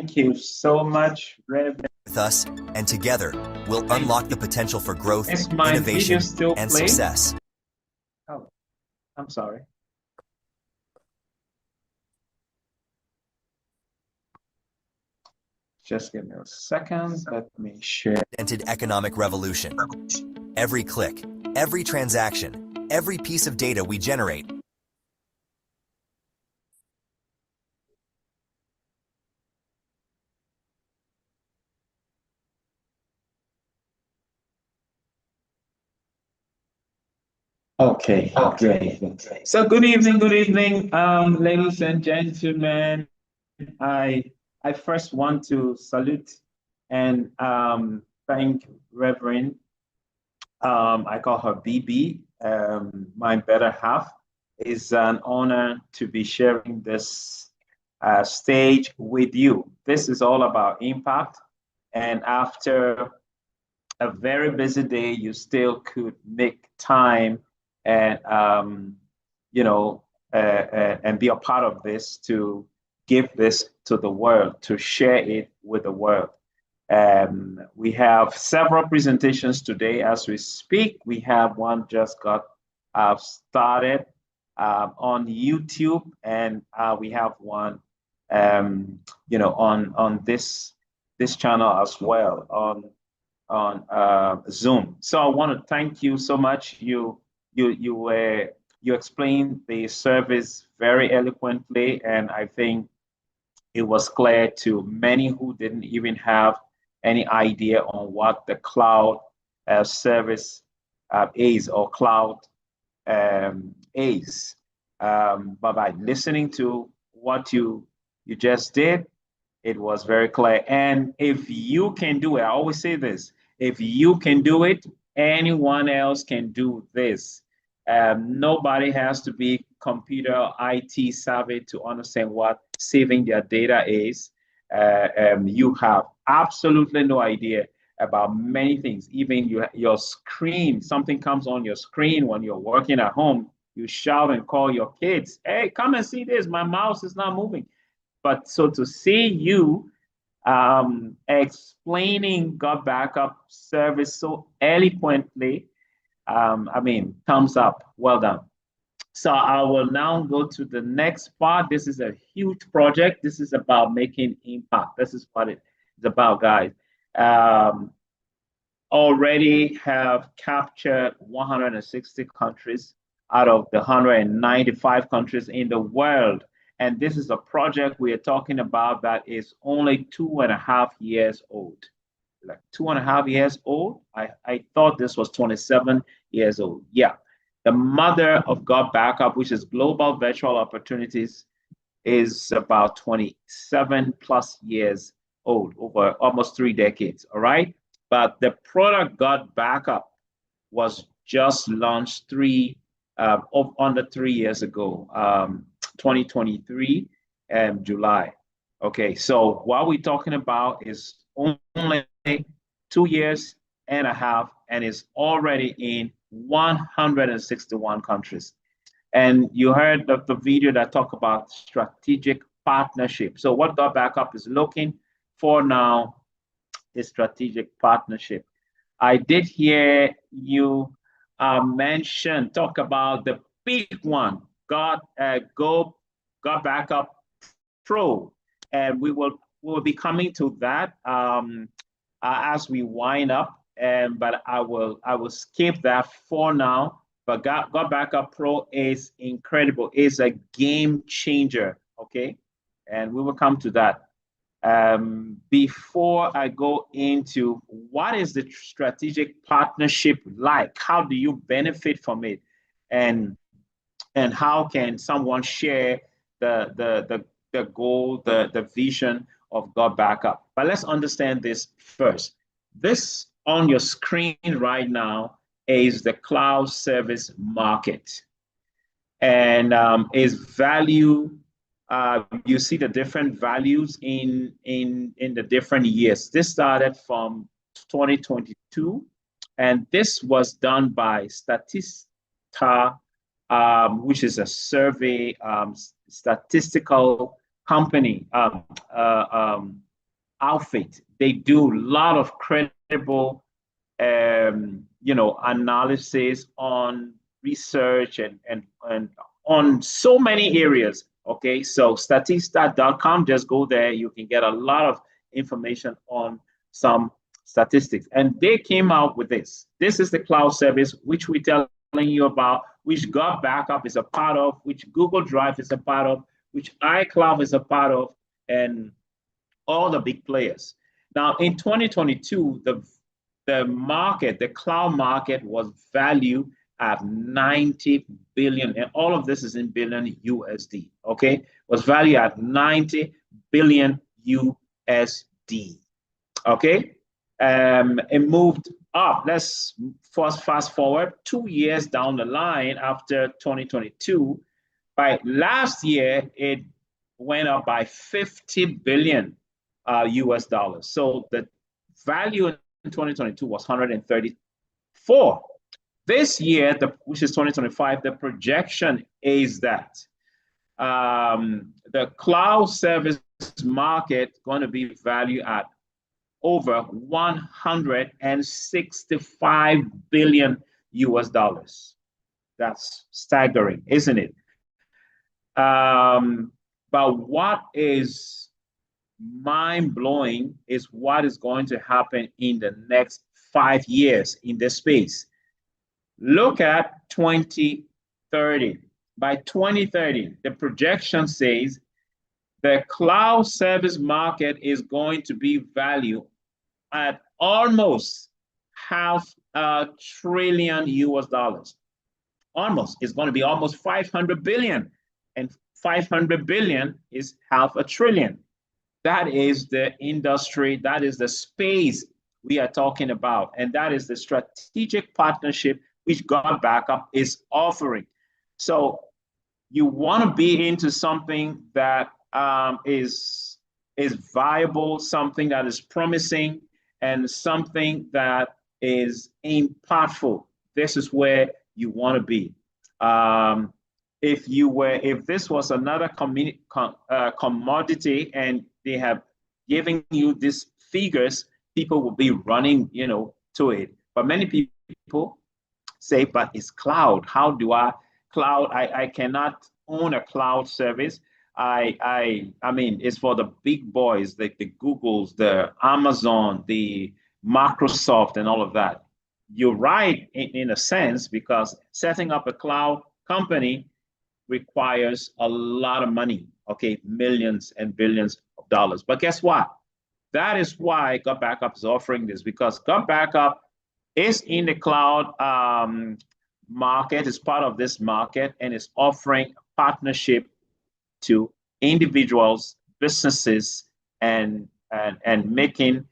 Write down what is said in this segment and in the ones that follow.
Thank you so much, Rev. With us, and together, we'll unlock the potential for growth, Is my video innovation, still and playing? success. Oh, I'm sorry. Just give me a second. Let me share. Economic revolution. Every click, every transaction, every piece of data we generate. Okay, great. So good evening, ladies and gentlemen. I I first want to salute and thank Reverend. I call her BB, my better half. It's an honor to be sharing this stage with you. This is all about impact. And after a very busy day, you still could make time and and be a part of this to give this to the world, to share it with the world. We have several presentations today as we speak. We have one just got started on YouTube, and we have one, on this channel as well on Zoom. So I want to thank you so much. You explained the service very eloquently, and I think it was clear to many who didn't even have any idea on what the cloud service is or cloud is. But by listening to what you just did, it was very clear. And if you can do it, I always say this, if you can do it, anyone else can do this. Nobody has to be computer IT savvy to understand what saving their data is. You have absolutely no idea about many things. Even your screen, something comes on your screen when you're working at home, you shout and call your kids, hey, come and see this, my mouse is not moving. But so to see you explaining God Backup service so eloquently, thumbs up, well done. So I will now go to the next part. This is a huge project. This is about making impact. This is what it's about, guys. Um, Already have captured 160 countries out of the 195 countries in the world. And this is a project we are talking about that is only 2.5 years old. Like 2.5 years old. I thought this was 27 years old. Yeah. The mother of God Backup, which is Global Virtual Opportunities, is about 27 plus years old, over almost 3 decades. All right. But the product God Backup was just launched under 3 years ago, 2023 July. Okay, so what we're talking about is only 2 years and a half, and is already in 161 countries. And you heard the video that talked about strategic partnership. So what God Backup is looking for now is strategic partnership. I did hear you talk about the big one, God Backup Pro, and we will be coming to that as we wind up. But I will skip that for now. But God Backup Pro is incredible. It's a game changer. Okay, and we will come to that. Before I go into what is the strategic partnership like, how do you benefit from it, and how can someone share the goal, the vision of God Backup? But let's understand this first. This on your screen right now is the cloud service market, and is value. You see the different values in the different years. This started from 2022, and this was done by Statista, which is a survey statistical company. outfit. They do a lot of credible, analysis on research and on so many areas. Okay, so statista.com, just go there. You can get a lot of information on some statistics. And they came out with this. This is the cloud service, which we're telling you about, which God Backup is a part of, which Google Drive is a part of, which iCloud is a part of, and all the big players. Now, in 2022, the market, the cloud market was valued at 90 billion, and all of this is in billion USD, okay? Was valued at 90 billion USD, okay? It moved up. Let's first fast forward 2 years down the line after 2022. By last year, it went up by 50 billion US dollars. So the value in 2022 was 134. This year, which is 2025, the projection is that the cloud service market going to be valued at over 165 billion US dollars. That's staggering, isn't it? But what is mind-blowing is what is going to happen in the next 5 years in this space. Look at 2030. By 2030, the projection says the cloud service market is going to be valued at almost $500 billion US dollars. Almost. It's going to be almost 500 billion. And 500 billion is $500 billion. That is the industry, that is the space we are talking about. And that is the strategic partnership which God Backup is offering. So you want to be into something that is viable, something that is promising, and something that is impactful. This is where you want to be. If this was another commodity and they have given you these figures, people will be running, to it. But many people say, but it's cloud. How do I cannot own a cloud service. I mean, it's for the big boys, like the Googles, the Amazon, the Microsoft, and all of that. You're right in a sense, because setting up a cloud company requires a lot of money, okay, millions and billions of dollars. But guess what? That is why God Backup is offering this, because God Backup is in the cloud market, is part of this market, and is offering partnership to individuals, businesses, and making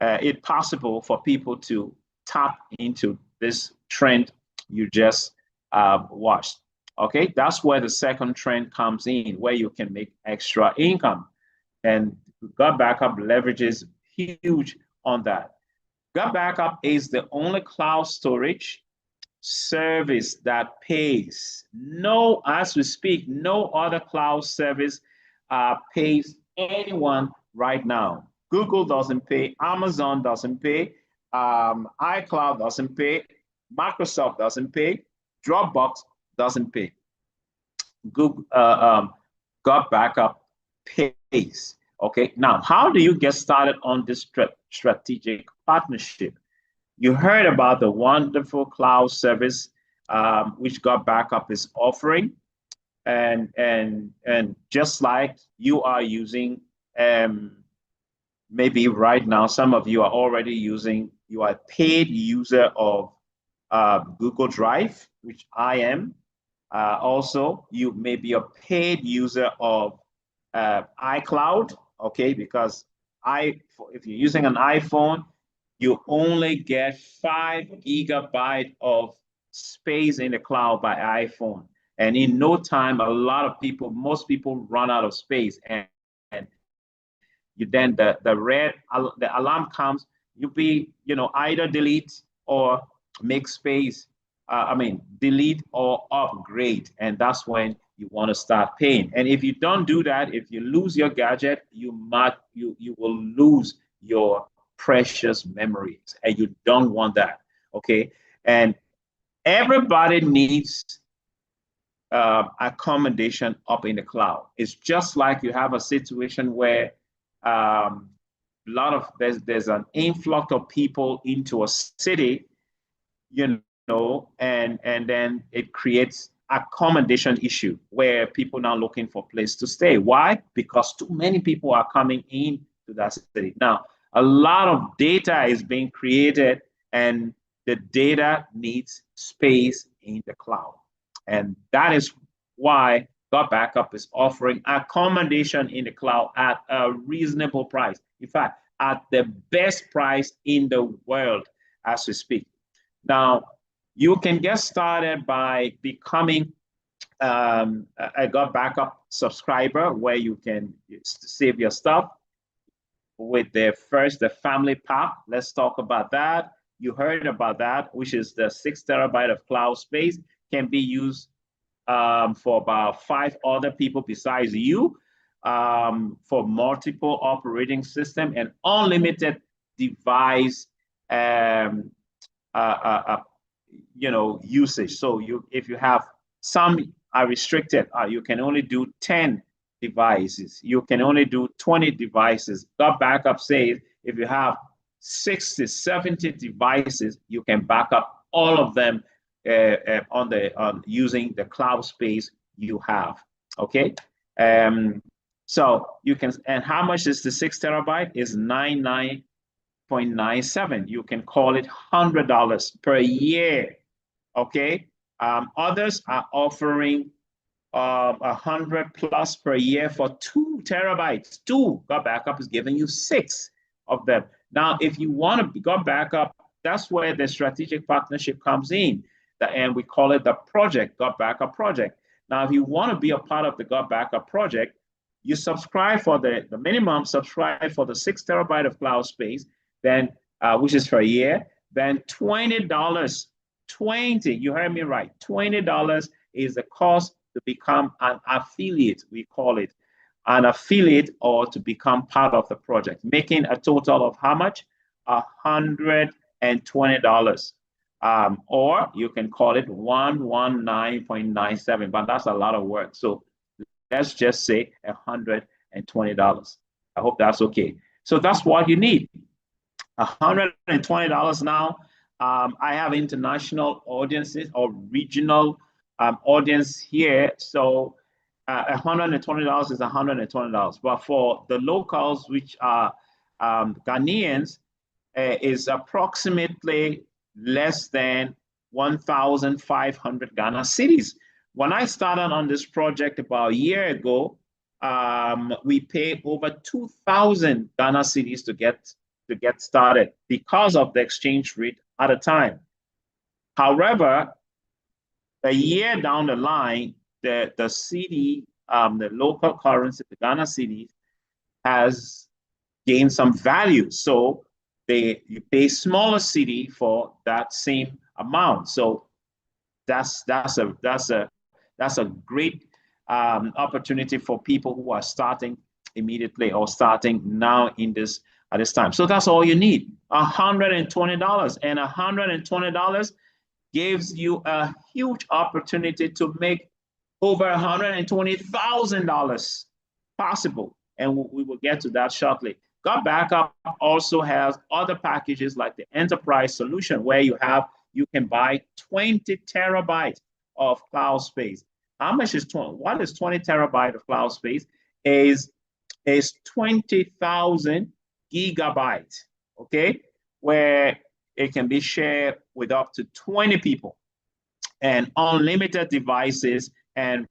it possible for people to tap into this trend you just watched. Okay, that's where the second trend comes in, where you can make extra income. And God Backup leverages huge on that. God Backup is the only cloud storage service that pays. No, as we speak, no other cloud service pays anyone right now. Google doesn't pay, Amazon doesn't pay, iCloud doesn't pay, Microsoft doesn't pay, Dropbox doesn't pay. Google, God Backup pays. Okay, now how do you get started on this strategic partnership? You heard about the wonderful cloud service which God Backup is offering, and just like you are using, maybe right now some of you are already using, you are a paid user of Google Drive, which I am. Also, you may be a paid user of iCloud, okay, because if you're using an iPhone, you only get 5 gigabytes of space in the cloud by iPhone. And in no time, most people run out of space. And you then the alarm comes, you'll be, either delete or make space, delete or upgrade. And that's when you want to start paying. And if you don't do that, if you lose your gadget, you will lose your precious memories, and you don't want that. Okay, and everybody needs accommodation up in the cloud. It's just like you have a situation where there's an influx of people into a city, and then it creates accommodation issue where people now looking for place to stay. Why? Because too many people are coming in to that city. Now, a lot of data is being created, and the data needs space in the cloud. And that is why God Backup is offering accommodation in the cloud at a reasonable price. In fact, at the best price in the world as we speak. Now, you can get started by becoming a God Backup subscriber, where you can save your stuff with the family pack. Let's talk about that. You heard about that, which is the 6 terabyte of cloud space, can be used for about 5 other people besides you, for multiple operating system and unlimited device usage. So if you have, some are restricted, you can only do 10 devices, you can only do 20 devices. God Backup says if you have 60, 70 devices, you can back up all of them on using the cloud space you have. Okay, so you can, and how much is the 6 terabyte? Is $99.97. You can call it $100 per year. Okay, others are offering 100 plus per year for 2 terabytes. God Backup is giving you 6 of them. Now, if you want to God Backup, that's where the strategic partnership comes in, and we call it the project, God Backup project. Now, if you want to be a part of the God Backup project, you subscribe for the minimum, subscribe for the 6 terabyte of cloud space, then which is for a year, then $20, you heard me right, $20 is the cost to become an affiliate, we call it, an affiliate, or to become part of the project, making a total of how much? $120. Or you can call it 119.97, but that's a lot of work. So let's just say $120. I hope that's okay. So that's what you need. $120 now. I have international audiences or regional audience here. So $120 is $120. But for the locals, which are Ghanaians, is approximately less than 1,500 Ghana cedis. When I started on this project about a year ago, we paid over 2,000 Ghana cedis to get started because of the exchange rate at the time. However, a year down the line, the cedi, the local currency, the Ghana cedi, has gained some value. So you pay smaller cedi for that same amount. So that's a great opportunity for people who are starting immediately or starting now at this time. So that's all you need, $120, and $120 gives you a huge opportunity to make over $120,000 possible, and we will get to that shortly. God Backup also has other packages like the enterprise solution, where you can buy 20 terabytes of cloud space. How much is 20? What is 20 terabyte of cloud space? Is 20,000 gigabytes, okay, where it can be shared with up to 20 people, and unlimited devices and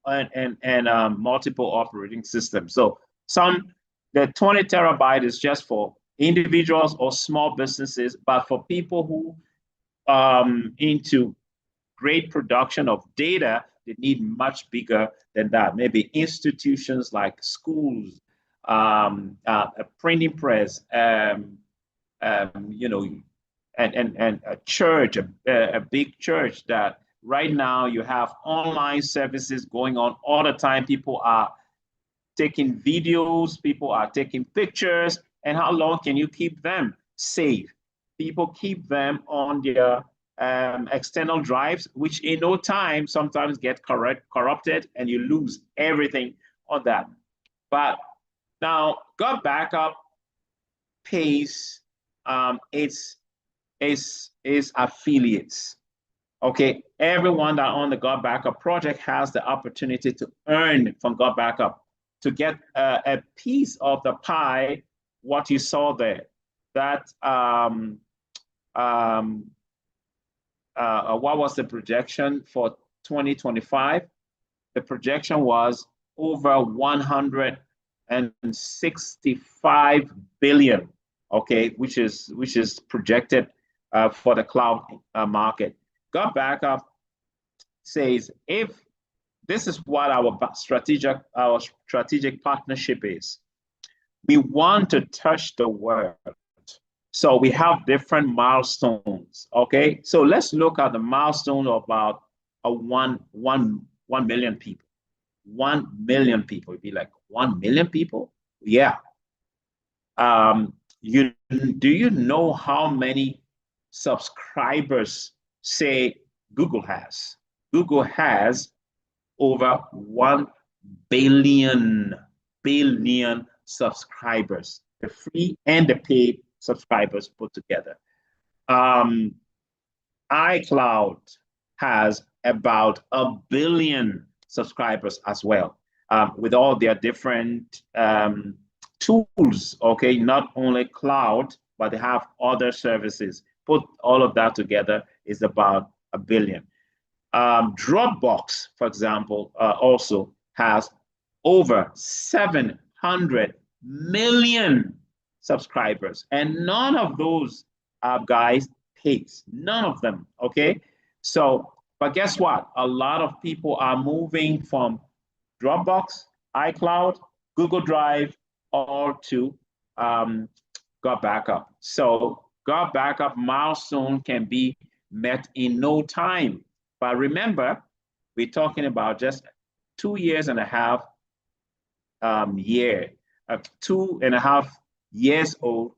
multiple operating systems. So the 20 terabyte is just for individuals or small businesses, but for people who into great production of data, they need much bigger than that. Maybe institutions like schools, a printing press, and a church, a big church that Right now, you have online services going on all the time. People are taking videos, people are taking pictures, and how long can you keep them safe? People keep them on their external drives, which in no time sometimes get corrupted, and you lose everything on that. But now, God Backup pays its affiliates. Okay, everyone that on the God Backup project has the opportunity to earn from God Backup, to get a piece of the pie. What you saw there, that what was the projection for 2025? The projection was over 165 billion. Okay, which is projected for the cloud market. God Backup says, if this is what our strategic partnership is, we want to touch the world. So we have different milestones. Okay, so let's look at the milestone of about 1 million people. 1 million people. It'd be like 1 million people. Yeah. Do you know how many subscribers, say, Google has? Google has over 1 billion subscribers, the free and the paid subscribers put together. iCloud has about 1 billion subscribers as well, with all their different tools. Okay, not only cloud, but they have other services. Put all of that together is about 1 billion. Dropbox, for example, also has over 700 million subscribers, and none of those guys pays. None of them. Okay, so but guess what? A lot of people are moving from Dropbox, iCloud, Google Drive, all to God Backup. So God Backup milestone can be met in no time. But remember, we're talking about just 2 years and a half 2.5 years old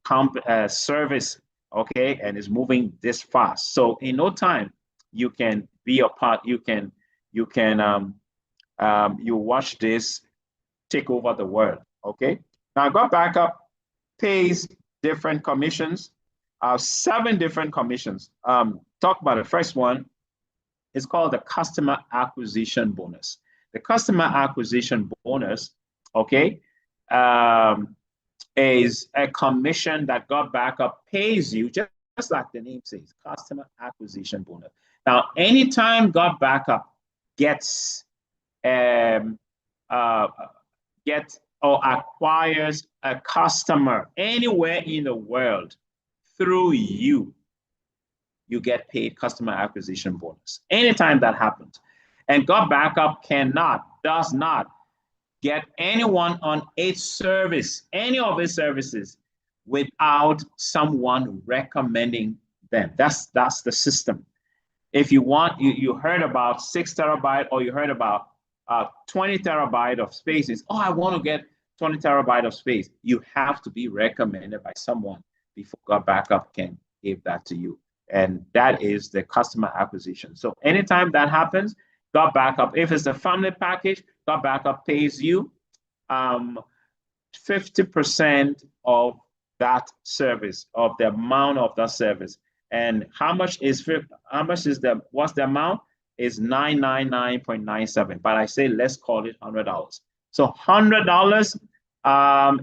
service, okay, and it's moving this fast. So in no time, you can be a part. You watch this take over the world. Okay. Now, God Backup pays different commissions, 7 different commissions. Talk about the first one. It's called the customer acquisition bonus. The customer acquisition bonus, okay, is a commission that God Backup pays you, just like the name says, customer acquisition bonus. Now, anytime God Backup gets or acquires a customer anywhere in the world through you, you get paid customer acquisition bonus. Anytime that happens. And God Backup does not get anyone on its service, any of its services, without someone recommending them. That's the system. If you want, you heard about 6 terabyte, or you heard about 20 terabyte of spaces. Oh, I want to get 20 terabyte of space. You have to be recommended by someone before God Backup can give that to you. And that is the customer acquisition. So anytime that happens, God Backup, if it's a family package, God Backup pays you 50% of that service, of the amount of that service. And what's the amount? Is $999.97. But I say let's call it $100. So $100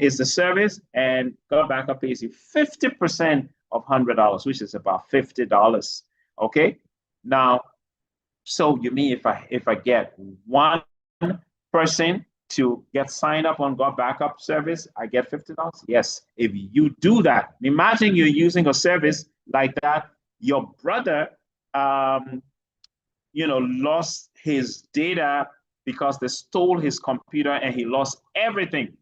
is the service, and God Backup pays you 50% of $100, which is about $50. Okay. Now, so you mean if I get one person to get signed up on God Backup service, I get $50? Yes. If you do that, imagine you're using a service like that. Your brother, lost his data because they stole his computer and he lost everything.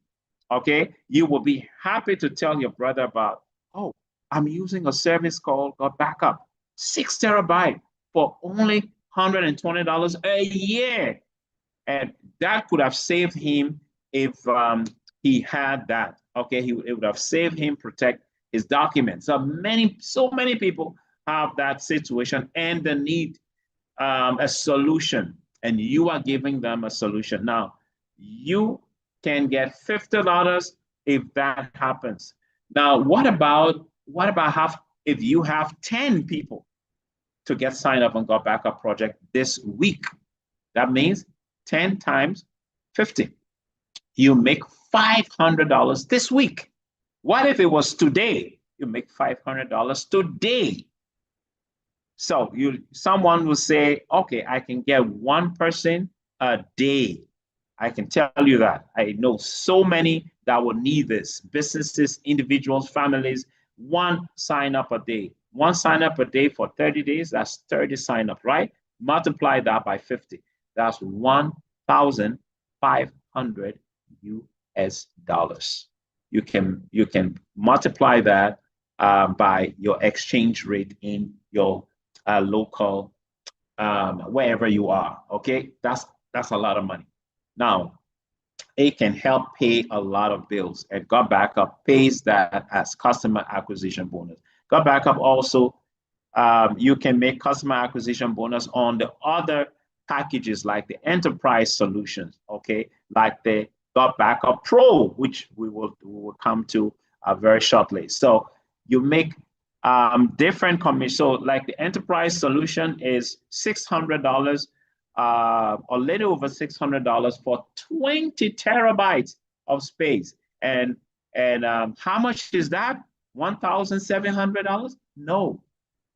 Okay. You will be happy to tell your brother about, oh, I'm using a service called God Backup, 6 terabyte for only $120 a year. And that could have saved him if he had that. Okay, it would have saved him protect his documents. So many people have that situation and they need a solution, and you are giving them a solution. Now, you can get $50 if that happens. Now, what about if you have 10 people to get signed up on Got Backup project this week? That means 10 times 50. You make $500 this week. What if it was today? You make $500 today. So someone will say, okay, I can get one person a day. I can tell you that. I know so many that will need this. Businesses, individuals, families, one sign up a day. One sign up a day for 30 days, that's 30 sign up, right? Multiply that by 50. That's 1,500 US dollars. You can multiply that by your exchange rate in your local, wherever you are. Okay, that's a lot of money. Now, it can help pay a lot of bills, and Got Backup pays that as customer acquisition bonus. Got Backup also, you can make customer acquisition bonus on the other packages like the enterprise solutions, okay, like the Got Backup Pro, which we will come to very shortly. So you make different commissions. So like the enterprise solution is $600, a little over $600 for 20 terabytes of space. And how much is that? $1,700? No,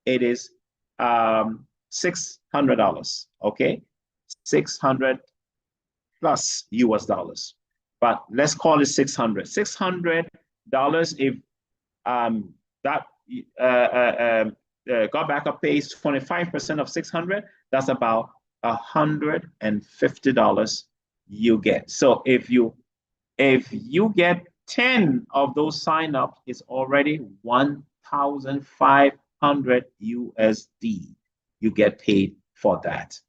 it is $600. Okay, 600 plus US dollars. But let's call it 600. $600 if that Got Backup pays 25% of 600. That's about $150 you get. So if you get 10 of those sign ups, it's already 1,500 USD. You get paid for that.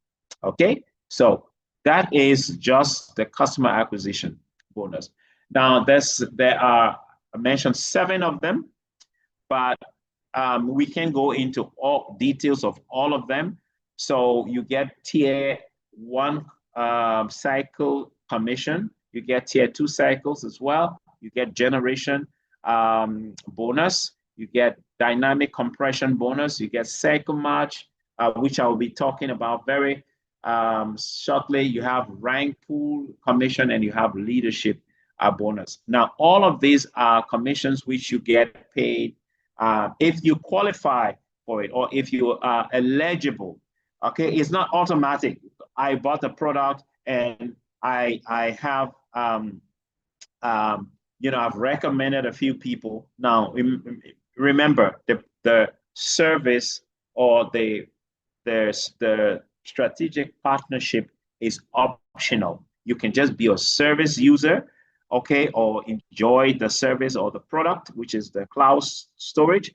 Okay, so that is just the customer acquisition bonus. Now there are, I mentioned 7 of them, but we can go into all details of all of them. So you get tier 1 cycle commission, you get tier 2 cycles as well, you get generation bonus, you get dynamic compression bonus, you get cycle match, which I'll be talking about very shortly. You have rank pool commission, and you have leadership bonus. Now, all of these are commissions which you get paid if you qualify for it, or if you are eligible. Okay, it's not automatic. I bought a product and I have I've recommended a few people. Now, remember the service or the strategic partnership is optional. You can just be a service user, okay, or enjoy the service or the product, which is the cloud storage,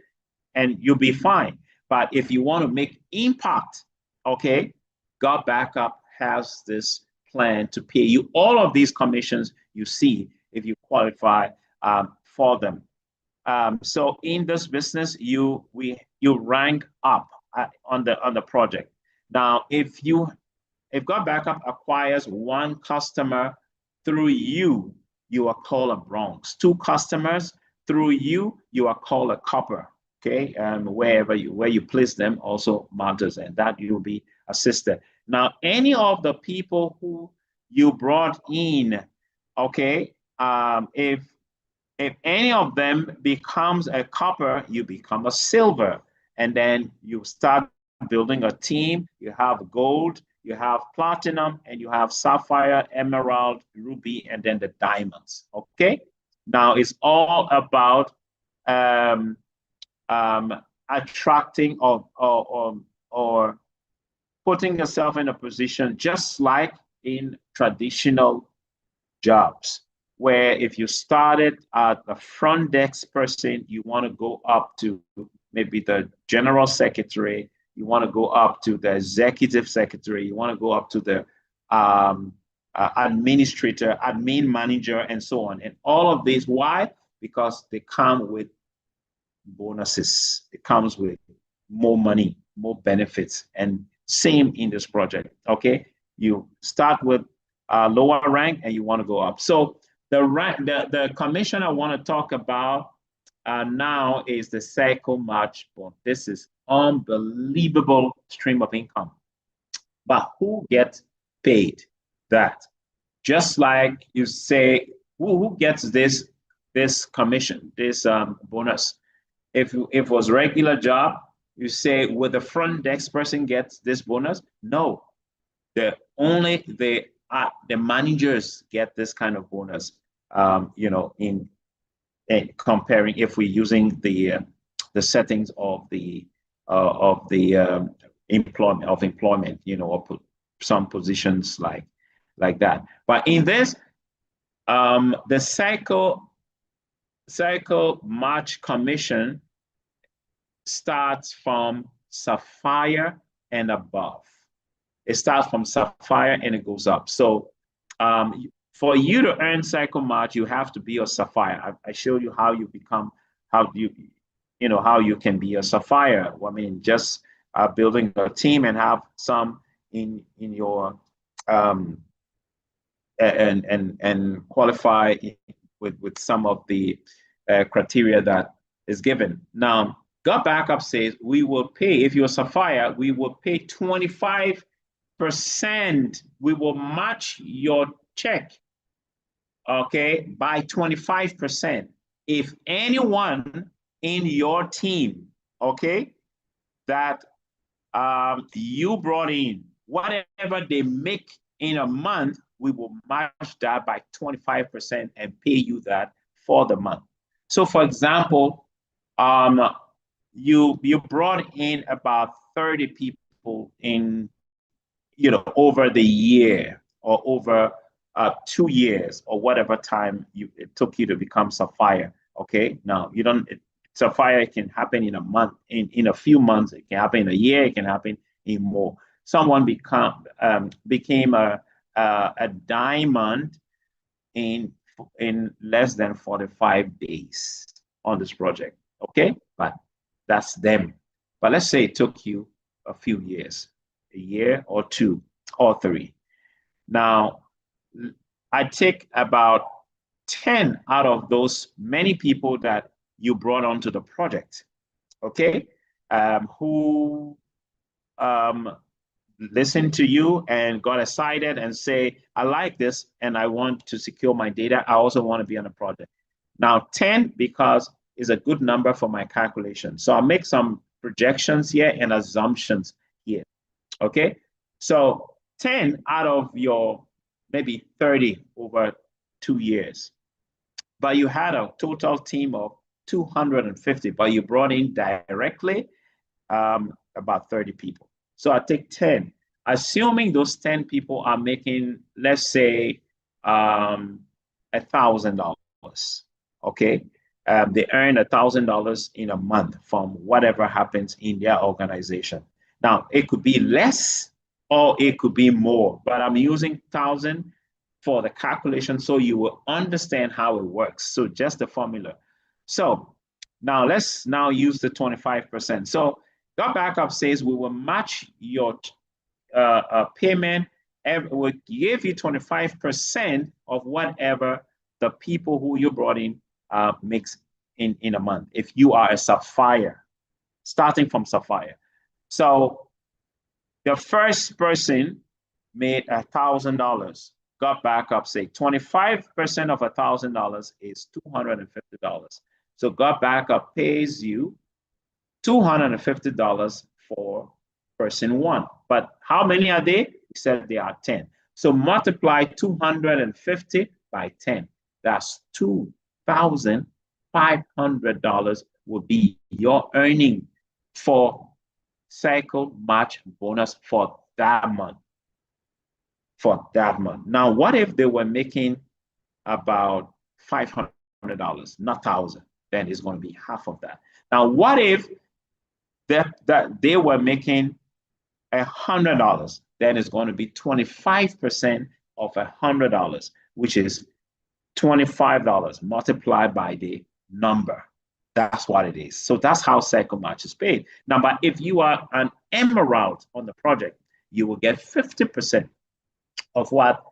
and you'll be fine. But if you want to make impact, okay, Got Backup has this plan to pay you all of these commissions you see if you qualify for them. So in this business, you rank up on the project. Now, if Got Backup acquires 1 customer through you, you are called a bronze. 2 customers through you, you are called a copper. Okay, where you place them also matters, and that you'll be assisted. Now, any of the people who you brought in, okay, if any of them becomes a copper, you become a silver, and then you start building a team. You have gold, you have platinum, and you have sapphire, emerald, ruby, and then the diamonds. Okay, now it's all about attracting or putting yourself in a position just like in traditional jobs, where if you started at the front desk person, you want to go up to maybe the general secretary, you want to go up to the executive secretary, you want to go up to the administrator, admin manager, and so on. And all of these, why? Because they come with bonuses. It comes with more money, more benefits, and same in this project. Okay, you start with a lower rank and you want to go up. So the commission I want to talk about now is the cycle match bonus. This is unbelievable stream of income. But who gets paid that? Just like you say, who gets this commission, this bonus? If it was regular job, you say, will the front desk person get this bonus? No, only the managers get this kind of bonus. In comparing, if we're using the settings of the employment, or some positions like that. But in this, the cycle match commission starts from Sapphire and above. It starts from Sapphire and it goes up. So for you to earn cycle match, you have to be a Sapphire. I showed you how you become, how you can be a Sapphire. I mean, just building a team and have some in your and qualify with some of the criteria that is given. Now, God Backup says we will pay, if you're a Sapphire, we will pay 25%. We will match your check, okay, by 25%. If anyone in your team, okay, that you brought in, whatever they make in a month, we will match that by 25% and pay you that for the month. So for example, you brought in about 30 people in, over the year or over 2 years or whatever time it took you to become Sapphire. Okay, now Sapphire can happen in a month, in a few months, it can happen in a year, it can happen in more. Someone became a diamond in less than 45 days on this project. Okay, but that's them. But let's say it took you a few years, a year or 2 or 3. Now, I take about 10 out of those many people that you brought onto the project, okay, who listened to you and got excited and say, I like this and I want to secure my data. I also want to be on a project. Now, 10 because is a good number for my calculation. So I'll make some projections here and assumptions here, okay? So 10 out of your maybe 30 over 2 years, but you had a total team of 250, but you brought in directly about 30 people. So I take 10, assuming those 10 people are making, let's say, $1,000, okay? They earn $1,000 in a month from whatever happens in their organization. Now, it could be less or it could be more, but I'm using 1,000 for the calculation so you will understand how it works. So just the formula. So now let's now use the 25%. So God Backup says we will match your payment. We'll give you 25% of whatever the people who you brought in makes in a month. If you are a Sapphire, starting from Sapphire. So the first person made $1,000. God Backup say 25% of $1,000 is $250. So God Backup pays you $250 for person 1. But how many are they? He said they are 10. So multiply 250 by 10. That's $2,500 will be your earning for cycle match bonus for that month. Now, what if they were making about $500, not 1,000? Then it's going to be half of that. Now, what if that they were making $100, then it's going to be 25% of $100, which is $25 multiplied by the number. That's what it is. So that's how cycle match is paid. Now, but if you are an emerald on the project, you will get 50% of what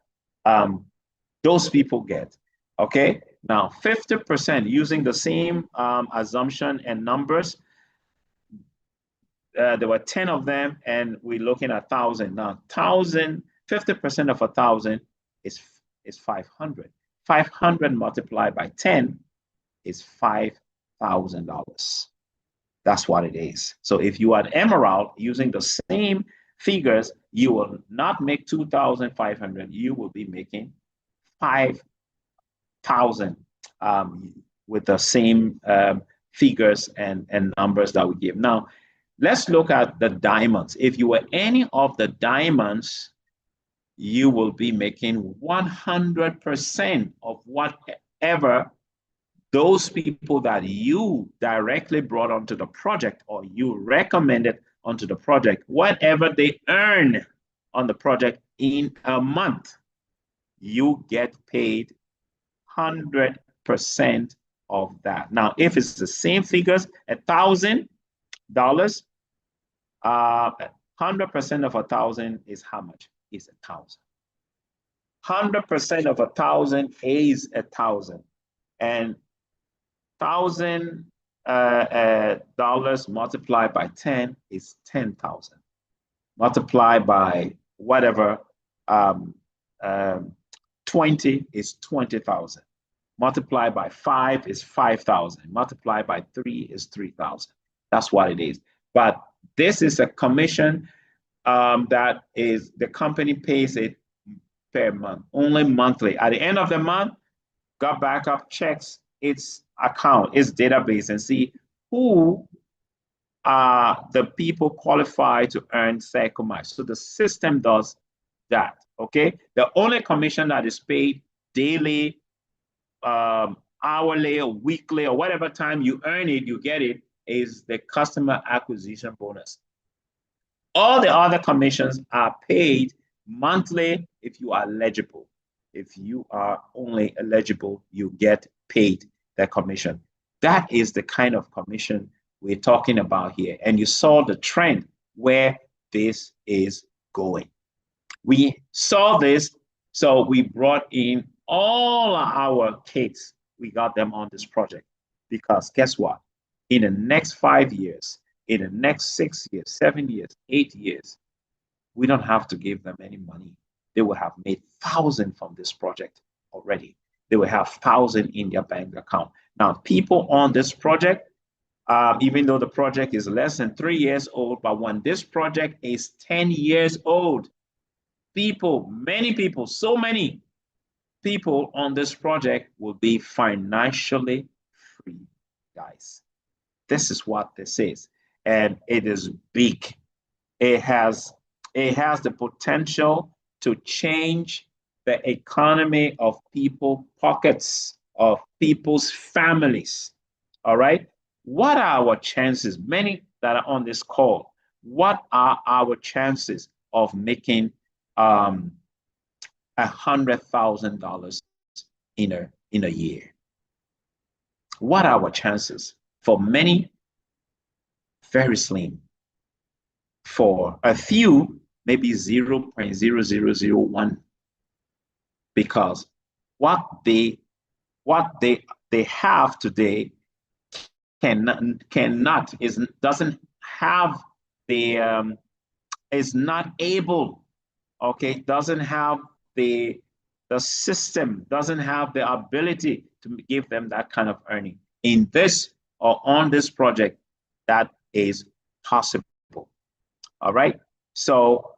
those people get. Okay. Now, 50% using the same assumption and numbers. There were 10 of them, and we're looking at 1,000. Now, 50% of 1,000 is 500. 500 multiplied by 10 is $5,000. That's what it is. So if you are an emerald using the same figures, you will not make 2,500. You will be making 5,000 with the same figures and numbers that we give. Now, let's look at the diamonds. If you were any of the diamonds, you will be making 100% of whatever those people that you directly brought onto the project or you recommended onto the project, whatever they earn on the project in a month, you get paid 100% of that. Now, if it's the same figures, $1,000, 100% of 1,000 is how much? Is 1,000. 100% of 1,000 is 1,000, and $1,000 multiplied by 10 is 10,000. Multiplied by whatever 20 is 20,000. Multiplied by 5 is 5,000. Multiplied by 3 is 3,000. That's what it is. But this is a commission that is the company pays it per month, only monthly. At the end of the month, go back up, checks its account, its database, and see who are the people qualified to earn cycle match. So the system does that. Okay. The only commission that is paid daily, hourly, or weekly, or whatever time you earn it, you get it, is the customer acquisition bonus. All the other commissions are paid monthly if you are eligible. If you are only eligible, you get paid the commission. That is the kind of commission we're talking about here. And you saw the trend where this is going. We saw this, so we brought in all our kids. We got them on this project because guess what? In the next 5 years, in the next 6 years, 7 years, 8 years, we don't have to give them any money. They will have made thousands from this project already. They will have thousands in their bank account. Now, people on this project, even though the project is less than 3 years old, but when this project is 10 years old, people, many people, so many people on this project will be financially free, guys. This is what this is. And it is big. It has the potential to change the economy of people's pockets, of people's families. All right. What are our chances? Many that are on this call, what are our chances of making $100,000 in a year? What are our chances? For many, very slim. For a few, maybe 0.0001, because what they have today doesn't have the is not able, okay, doesn't have the system, doesn't have the ability to give them that kind of earning. In this or on this project, that is possible. All right. So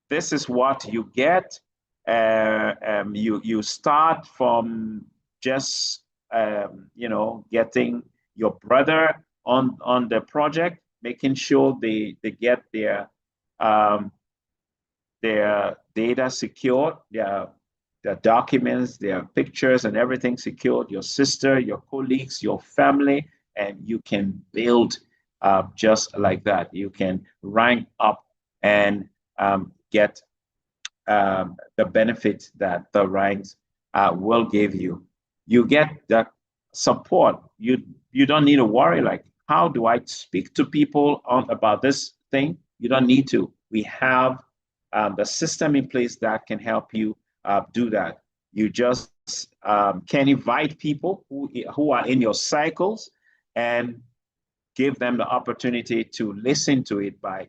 this is what you get. You start from just getting your brother on the project, making sure they get their data secured, their documents, their pictures, and everything secured. Your sister, your colleagues, your family, and you can build just like that. You can rank up and get the benefits that the ranks will give you. You get the support. You don't need to worry like, how do I speak to people about this thing? You don't need to. We have the system in place that can help you do that. You just can invite people who are in your cycles and give them the opportunity to listen to it by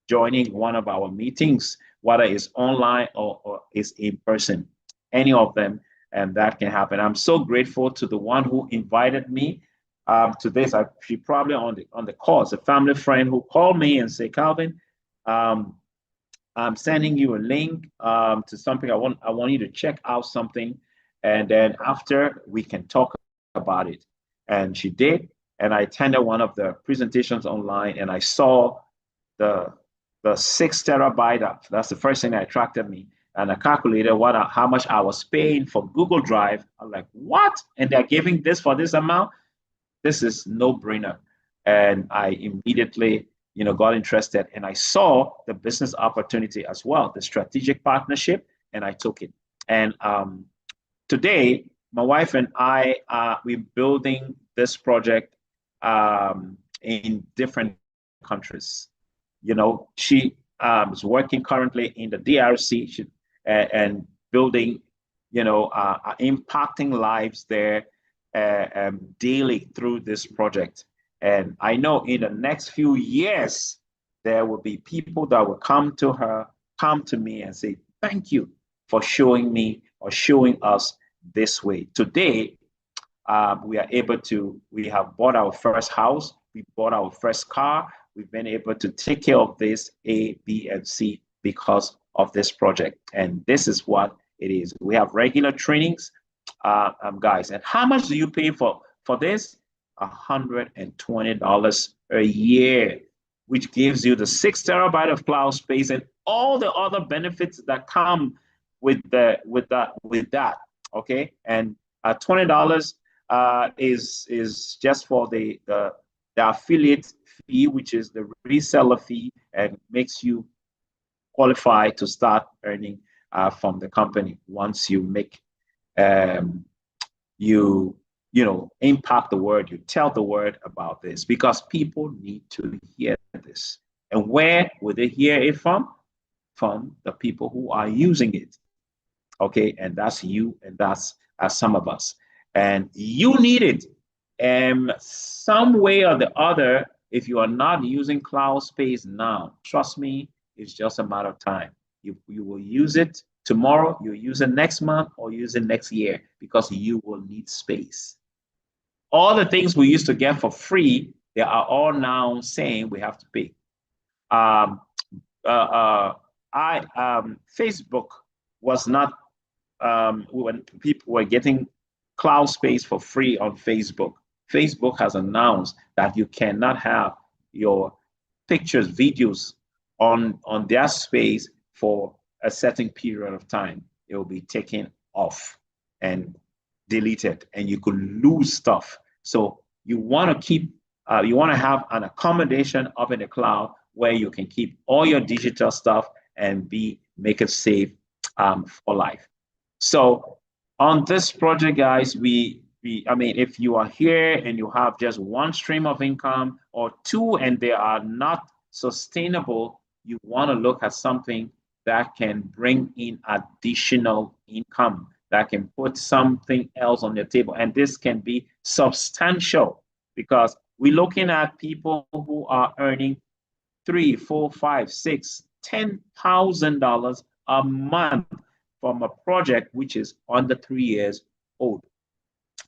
joining one of our meetings, whether it's online or is in person, any of them, and that can happen. I'm so grateful to the one who invited me to this. She probably on the call. It's a family friend who called me and said, Calvin, um, I'm sending you a link to something. I want you to check out something, and then after we can talk about it. And she did, and I attended one of the presentations online, and I saw the 6 terabyte. That's the first thing that attracted me. And I calculated how much I was paying for Google Drive. I'm like, what? And they're giving this for this amount? This is no brainer. And I immediately, got interested, and I saw the business opportunity as well, the strategic partnership, and I took it. And today, my wife and I we're building this project in different countries. She is working currently in the DRC and building, impacting lives there daily through this project. And I know in the next few years, there will be people that will come to me and say, thank you for showing me or showing us this way. Today, we have bought our first house, we bought our first car, we've been able to take care of this A, B, and C because of this project. And this is what it is. We have regular trainings, guys. And how much do you pay for this? $120 a year, which gives you the 6 terabyte of cloud space and all the other benefits that come with that. Okay, and $20 is just for the affiliate fee, which is the reseller fee, and makes you qualify to start earning from the company once you make impact the word, you tell the word about this, because people need to hear this. And where would they hear it from? From the people who are using it. Okay, and that's you, and that's some of us. And you need it. And some way or the other, if you are not using cloud space now, trust me, it's just a matter of time. You will use it tomorrow, you'll use it next month, or use it next year, because you will need space. All the things we used to get for free, they are all now saying we have to pay. Facebook was not, when people were getting cloud space for free on Facebook. Facebook has announced that you cannot have your pictures, videos on their space for a certain period of time. It will be taken off and deleted, and you could lose stuff. So you want to keep, you want to have an accommodation up in the cloud where you can keep all your digital stuff and make it safe for life. So on this project, guys, if you are here and you have just one stream of income or two and they are not sustainable, you want to look at something that can bring in additional income, that can put something else on the table. And this can be substantial, because we're looking at people who are earning $3, $4, $5, $6, $10,000 a month from a project which is under 3 years old.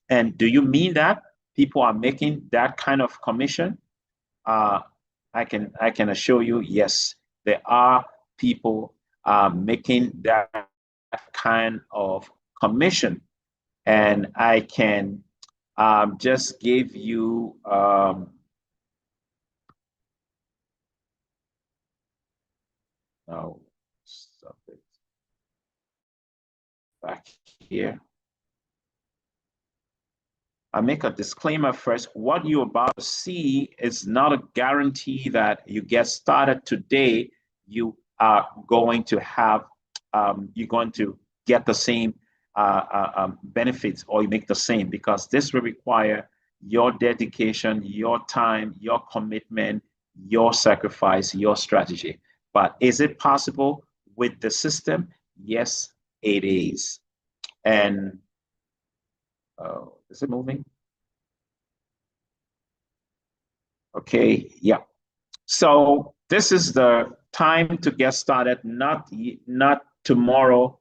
And do you mean that people are making that kind of commission? I can assure you, yes, there are people making that kind of commission. And I can just give you stop it back here. I make a disclaimer first. What you're about to see is not a guarantee that you get started today, you are going to have, you're going to get the same benefits, or you make the same, because this will require your dedication, your time, your commitment, your sacrifice, your strategy. But is it possible with the system? Yes, it is. And is it moving? Okay, yeah. So this is the time to get started, not tomorrow.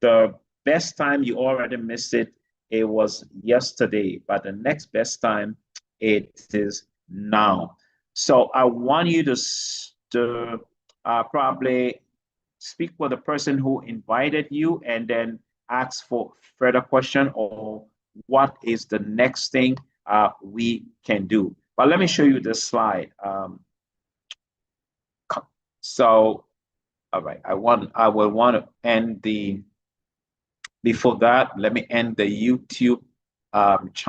The best time, you already missed it. It was yesterday, but the next best time, it is now. So I want you to probably speak with the person who invited you, and then ask for further question, or what is the next thing we can do. But let me show you this slide. So, all right, I will want to end before that, let me end the YouTube channel.